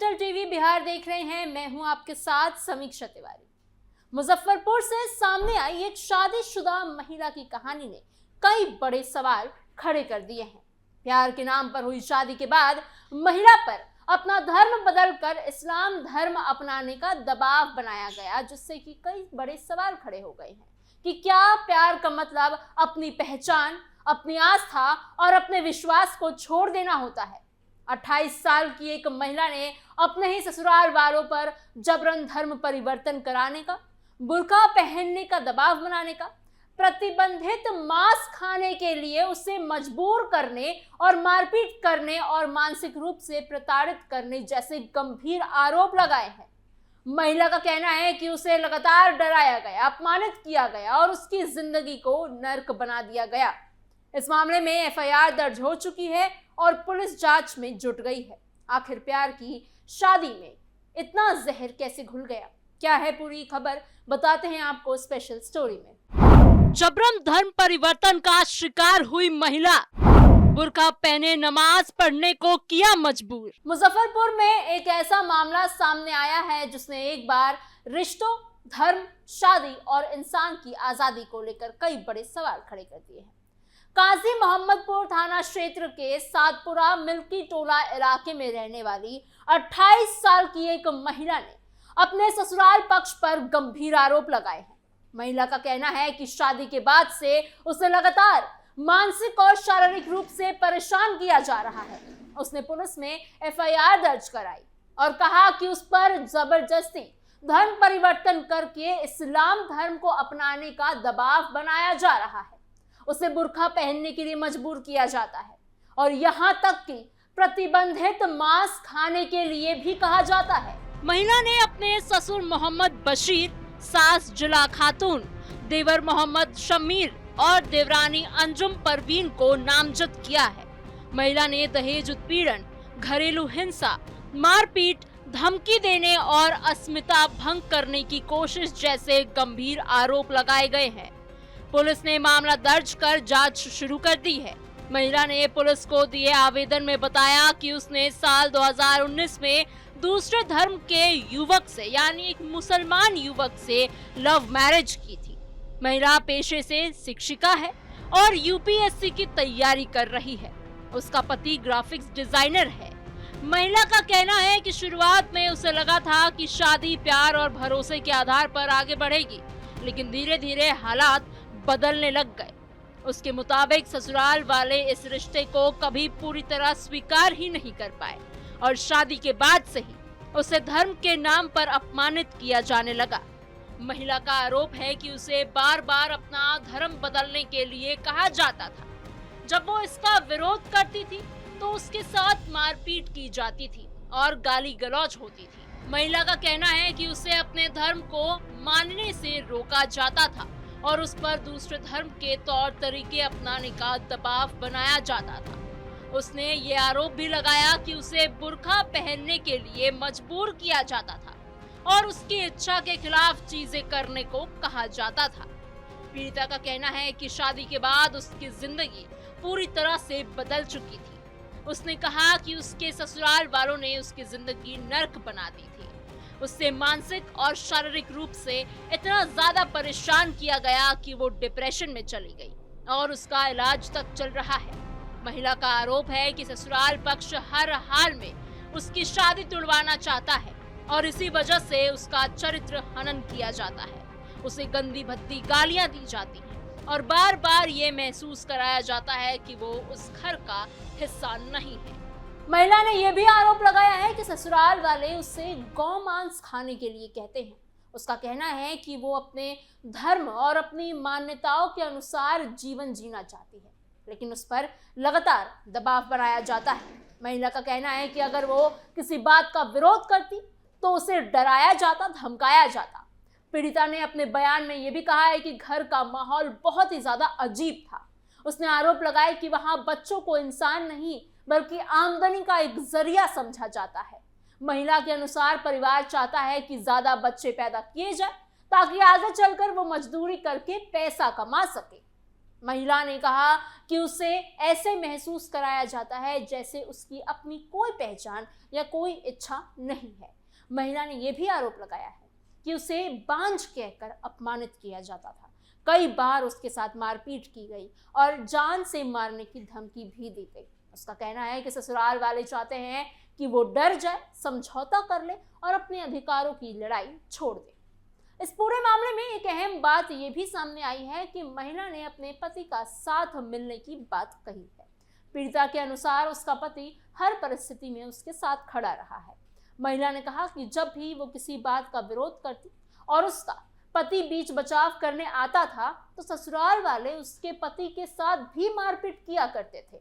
Capital TV Bihar देख रहे हैं। मैं हूं आपके साथ समीक्षा तिवारी। मुजफ्फरपुर से सामने आई एक शादीशुदा महिला की कहानी ने कई बड़े सवाल खड़े कर दिए हैं। प्यार के नाम पर हुई शादी के बाद महिला पर अपना धर्म बदलकर इस्लाम धर्म अपनाने का दबाव बनाया गया, जिससे कि कई बड़े सवाल खड़े हो गए हैं कि क्या प्यार का मतलब अपनी पहचान, अपनी आस्था और अपने विश्वास को छोड़ देना होता है। 28 साल की एक महिला ने अपने ही ससुराल वालों पर जबरन धर्म परिवर्तन कराने का, बुर्का पहनने का दबाव बनाने का, प्रतिबंधित मांस खाने के लिए उसे मजबूर करने और मारपीट करने और मानसिक रूप से प्रताड़ित करने जैसे गंभीर आरोप लगाए हैं। महिला का कहना है कि उसे लगातार डराया गया, अपमानित किया गया और उसकी जिंदगी को नर्क बना दिया गया। इस मामले में एफआईआर दर्ज हो चुकी है और पुलिस जांच में जुट गई है। आखिर प्यार की शादी में इतना जहर कैसे घुल गया, क्या है पूरी खबर, बताते हैं आपको स्पेशल स्टोरी में। जबरन धर्म परिवर्तन का शिकार हुई महिला, बुर्का पहने नमाज पढ़ने को किया मजबूर। मुजफ्फरपुर में एक ऐसा मामला सामने आया है जिसने एक बार रिश्तों, धर्म, शादी और इंसान की आजादी को लेकर कई बड़े सवाल खड़े कर दिए हैं। काजी मोहम्मदपुर थाना क्षेत्र के सातपुरा मिल्की टोला इलाके में रहने वाली 28 साल की एक महिला ने अपने ससुराल पक्ष पर गंभीर आरोप लगाए हैं। महिला का कहना है कि शादी के बाद से उसे लगातार मानसिक और शारीरिक रूप से परेशान किया जा रहा है। उसने पुलिस में एफआईआर दर्ज कराई और कहा कि उस पर जबरदस्ती धर्म परिवर्तन करके इस्लाम धर्म को अपनाने का दबाव बनाया जा रहा है। उसे बुर्का पहनने के लिए मजबूर किया जाता है और यहाँ तक कि प्रतिबंधित मांस खाने के लिए भी कहा जाता है। महिला ने अपने ससुर मोहम्मद बशीर, सास जुला खातून, देवर मोहम्मद शमीर और देवरानी अंजुम परवीन को नामजद किया है। महिला ने दहेज उत्पीड़न, घरेलू हिंसा, मारपीट, धमकी देने और अस्मिता भंग करने की कोशिश जैसे गंभीर आरोप लगाए गए हैं। पुलिस ने मामला दर्ज कर जांच शुरू कर दी है। महिला ने पुलिस को दिए आवेदन में बताया कि उसने साल 2019 में दूसरे धर्म के युवक से, यानी एक मुसलमान युवक से लव मैरिज की थी। महिला पेशे से शिक्षिका है और यूपीएससी की तैयारी कर रही है। उसका पति ग्राफिक्स डिजाइनर है। महिला का कहना है कि शुरुआत में उसे लगा था कि शादी प्यार और भरोसे के आधार पर आगे बढ़ेगी, लेकिन धीरे धीरे हालात बदलने लग गए। उसके मुताबिक ससुराल वाले इस रिश्ते को कभी पूरी तरह स्वीकार ही नहीं कर पाए और शादी के बाद से ही उसे धर्म के नाम पर अपमानित किया जाने लगा। महिला का आरोप है कि उसे बार बार अपना धर्म बदलने के लिए कहा जाता था। जब वो इसका विरोध करती थी तो उसके साथ मारपीट की जाती थी और गाली गलौज होती थी। महिला का कहना है कि उसे अपने धर्म को मानने से रोका जाता था और उस पर दूसरे धर्म के तौर तरीके अपनाने का दबाव बनाया जाता था। उसने ये आरोप भी लगाया कि उसे बुर्का पहनने के लिए मजबूर किया जाता था और उसकी इच्छा के खिलाफ चीजें करने को कहा जाता था। पीड़िता का कहना है कि शादी के बाद उसकी जिंदगी पूरी तरह से बदल चुकी थी। उसने कहा कि उसके ससुराल वालों ने उसकी जिंदगी नर्क बना दी थी। उससे मानसिक और शारीरिक रूप से इतना ज्यादा परेशान किया गया कि वो डिप्रेशन में चली गई और उसका इलाज तक चल रहा है। महिला का आरोप है कि ससुराल पक्ष हर हाल में उसकी शादी तुड़वाना चाहता है और इसी वजह से उसका चरित्र हनन किया जाता है। उसे गंदी भद्दी गालियां दी जाती हैं और बार बार ये महसूस कराया जाता है कि वो उस घर का हिस्सा नहीं है। महिला ने यह भी आरोप लगाया है कि ससुराल वाले उसे गौ मांस खाने के लिए कहते हैं। उसका कहना है कि वो अपने धर्म और अपनी मान्यताओं के अनुसार जीवन जीना चाहती है, लेकिन उस पर लगातार दबाव बनाया जाता है। महिला का कहना है कि अगर वो किसी बात का विरोध करती तो उसे डराया जाता, धमकाया जाता। पीड़िता ने अपने बयान में यह भी कहा है कि घर का माहौल बहुत ही ज्यादा अजीब था। उसने आरोप लगाया कि वहां बच्चों को इंसान नहीं बल्कि आमदनी का एक जरिया समझा जाता है। महिला के अनुसार परिवार चाहता है कि ज्यादा बच्चे पैदा किए जाए ताकि आगे चलकर वो मजदूरी करके पैसा कमा सके। महिला ने कहा कि उसे ऐसे महसूस कराया जाता है जैसे उसकी अपनी कोई पहचान या कोई इच्छा नहीं है। महिला ने यह भी आरोप लगाया है कि उसे बांझ कहकर अपमानित किया जाता था। कई बार उसके साथ मारपीट की गई और जान से मारने की धमकी भी दी गई। उसका कहना है कि ससुराल वाले चाहते हैं कि वो डर जाए, समझौता कर ले और अपने अधिकारों की लड़ाई छोड़ दे। इस पूरे मामले में एक अहम बात यह भी सामने आई है कि महिला ने अपने पति का साथ मिलने की बात कही है। पीड़िता के अनुसार उसका पति हर परिस्थिति में उसके साथ खड़ा रहा है। महिला ने कहा कि जब भी वो किसी बात का विरोध करती और उसका पति बीच बचाव करने आता था तो ससुराल वाले उसके पति के साथ भी मारपीट किया करते थे।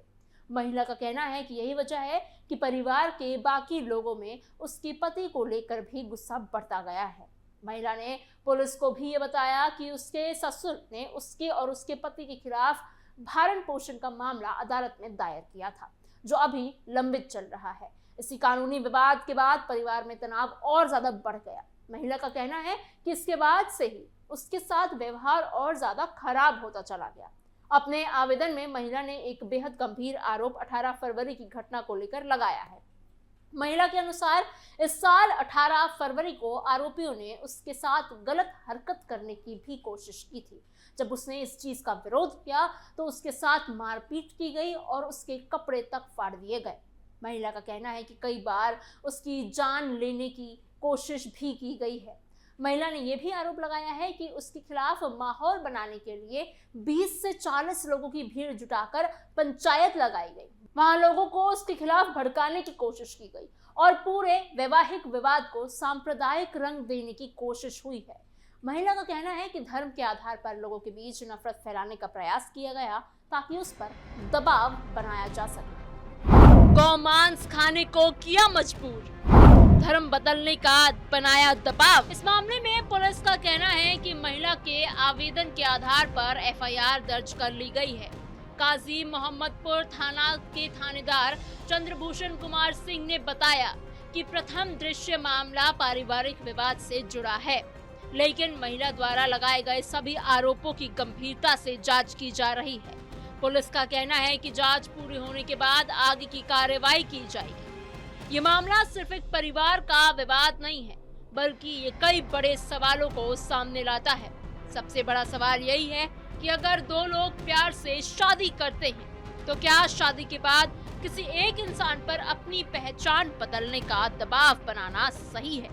महिला का कहना है कि यही वजह है कि परिवार के बाकी लोगों में उसके पति को लेकर भी गुस्सा बढ़ता गया है। महिला ने पुलिस को भी ये बताया कि उसके ससुर ने उसके और उसके पति के खिलाफ भरण पोषण का मामला अदालत में दायर किया था, जो अभी लंबित चल रहा है। इसी कानूनी विवाद के बाद परिवार में तनाव और ज्यादा बढ़ गया। महिला का कहना है कि इसके बाद से ही उसके साथ व्यवहार और ज्यादा खराब होता चला गया। अपने आवेदन में महिला ने एक बेहद गंभीर आरोप 18 फरवरी की घटना को लेकर लगाया है। महिला के अनुसार इस साल 18 फरवरी को आरोपियों ने उसके साथ गलत हरकत करने की भी कोशिश की थी। जब उसने इस चीज का विरोध किया तो उसके साथ मारपीट की गई और उसके कपड़े तक फाड़ दिए गए। महिला का कहना है कि कई बार उसकी जान लेने की कोशिश भी की गई है। महिला ने यह भी आरोप लगाया है कि उसके खिलाफ माहौल बनाने के लिए 20 से 40 लोगों की भीड़ जुटाकर पंचायत लगाई गई। वहां लोगों को उसके खिलाफ भड़काने की कोशिश की गई और पूरे वैवाहिक विवाद को सांप्रदायिक रंग देने की कोशिश हुई है। महिला का कहना है कि धर्म के आधार पर लोगों के बीच नफरत फैलाने का प्रयास किया गया ताकि उस पर दबाव बनाया जा सके। गौमांस खाने को किया मजबूर, धर्म बदलने का बनाया दबाव। इस मामले में पुलिस का कहना है कि महिला के आवेदन के आधार पर एफआईआर दर्ज कर ली गई है। काजी मोहम्मदपुर थाना के थानेदार चंद्रभूषण कुमार सिंह ने बताया कि प्रथम दृश्य मामला पारिवारिक विवाद से जुड़ा है, लेकिन महिला द्वारा लगाए गए सभी आरोपों की गंभीरता से जांच की जा रही है। पुलिस का कहना है कि जांच पूरी होने के बाद आगे की कार्रवाई की जाएगी। ये मामला सिर्फ एक परिवार का विवाद नहीं है, बल्कि ये कई बड़े सवालों को सामने लाता है। सबसे बड़ा सवाल यही है कि अगर दो लोग प्यार से शादी करते हैं तो क्या शादी के बाद किसी एक इंसान पर अपनी पहचान बदलने का दबाव बनाना सही है?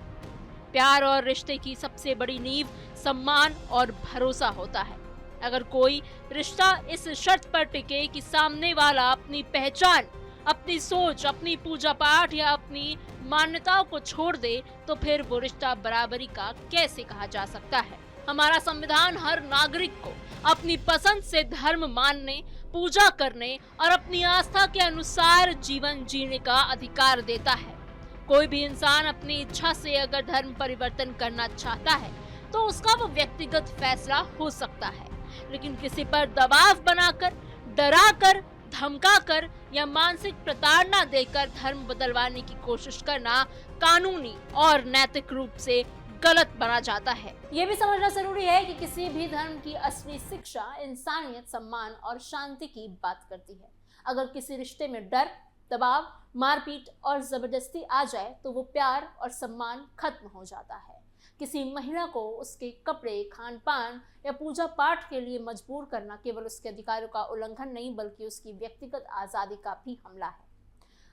प्यार और रिश्ते की सबसे बड़ी नींव सम्मान और भरोसा होता है। अगर कोई रिश्ता इस शर्त पर टिके कि सामने वाला अपनी पहचान, अपनी सोच, अपनी पूजा पाठ या अपनी मान्यताओं को छोड़ दे, तो फिर वो रिश्ता बराबरी का कैसे कहा जा सकता है? हमारा संविधान हर नागरिक को अपनी पसंद से धर्म मानने, पूजा करने और अपनी आस्था के अनुसार जीवन जीने का अधिकार देता है। कोई भी इंसान अपनी इच्छा से अगर धर्म परिवर्तन करना चाहता है तो उसका वो व्यक्तिगत फैसला हो सकता है, लेकिन किसी पर दबाव बनाकर, डराकर, धमकाकर या मानसिक प्रताड़ना देकर धर्म बदलवाने की कोशिश करना कानूनी और नैतिक रूप से गलत बना जाता है। ये भी समझना जरूरी है कि किसी भी धर्म की असली शिक्षा इंसानियत, सम्मान और शांति की बात करती है। अगर किसी रिश्ते में डर, दबाव, मारपीट और जबरदस्ती आ जाए तो वो प्यार और सम्मान खत्म हो जाता है। किसी महिला को उसके कपड़े, खान पान या पूजा पाठ के लिए मजबूर करना केवल उसके अधिकारों का उल्लंघन नहीं, बल्कि उसकी व्यक्तिगत आजादी का भी हमला है।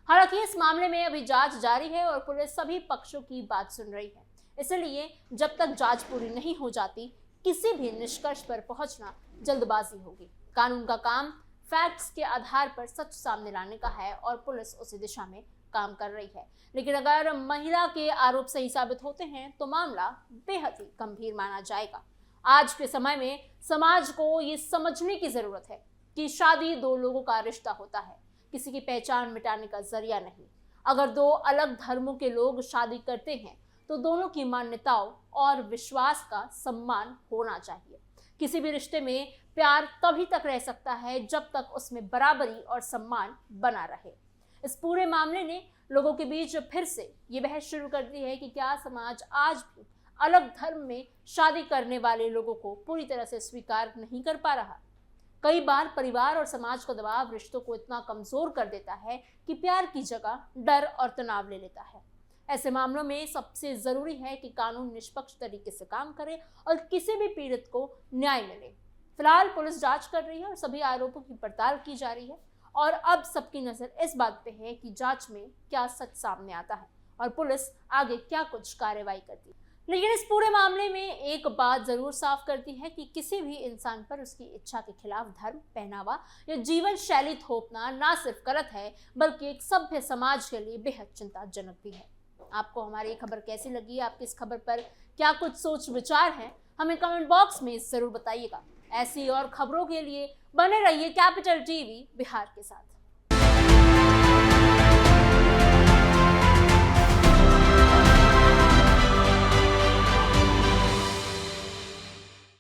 हालांकि इस मामले में अभी जांच जारी है और पुलिस सभी पक्षों की बात सुन रही है। इसलिए जब तक जांच पूरी नहीं हो जाती, किसी भी निष्कर्ष पर पहुंचना जल्दबाजी होगी। कानून का काम फैक्ट्स के आधार पर सच सामने लाने का है और पुलिस उसी दिशा में काम कर रही है। लेकिन अगर महिला के आरोप सही साबित होते हैं तो मामला बेहद ही गंभीर माना जाएगा। आज के समय में समाज को ये समझने की जरूरत है कि शादी दो लोगों का रिश्ता होता है, किसी की पहचान मिटाने का जरिया नहीं। अगर दो अलग धर्मों के लोग शादी करते हैं तो दोनों की मान्यताओं और विश्वास का सम्मान होना चाहिए। किसी भी रिश्ते में प्यार तभी तक रह सकता है जब तक उसमें बराबरी और सम्मान बना रहे। इस पूरे मामले ने लोगों के बीच फिर से ये बहस शुरू कर दी है कि क्या समाज आज भी अलग धर्म में शादी करने वाले लोगों को पूरी तरह से स्वीकार नहीं कर पा रहा। कई बार परिवार और समाज का दबाव रिश्तों को इतना कमजोर कर देता है कि प्यार की जगह डर और तनाव ले लेता है। ऐसे मामलों में सबसे जरूरी है कि कानून निष्पक्ष तरीके से काम करे और किसी भी पीड़ित को न्याय मिले। फिलहाल पुलिस जांच कर रही है और सभी आरोपों की पड़ताल की जा रही है और अब सबकी नजर इस बात पे है कि जांच में क्या सच सामने आता है और पुलिस आगे क्या कुछ कार्रवाई करती है। लेकिन इस पूरे मामले में एक बात जरूर साफ करती है कि किसी भी इंसान पर उसकी इच्छा के खिलाफ धर्म, पहनावा या जीवन शैली थोपना ना सिर्फ गलत है बल्कि एक सभ्य समाज के लिए बेहद चिंताजनक भी है। आपको हमारी खबर कैसी लगी? आपकी इस खबर पर क्या कुछ सोच विचार है? हमें कमेंट बॉक्स में जरूर बताइएगा। ऐसी और खबरों के लिए बने रहिए कैपिटल टीवी बिहार के साथ।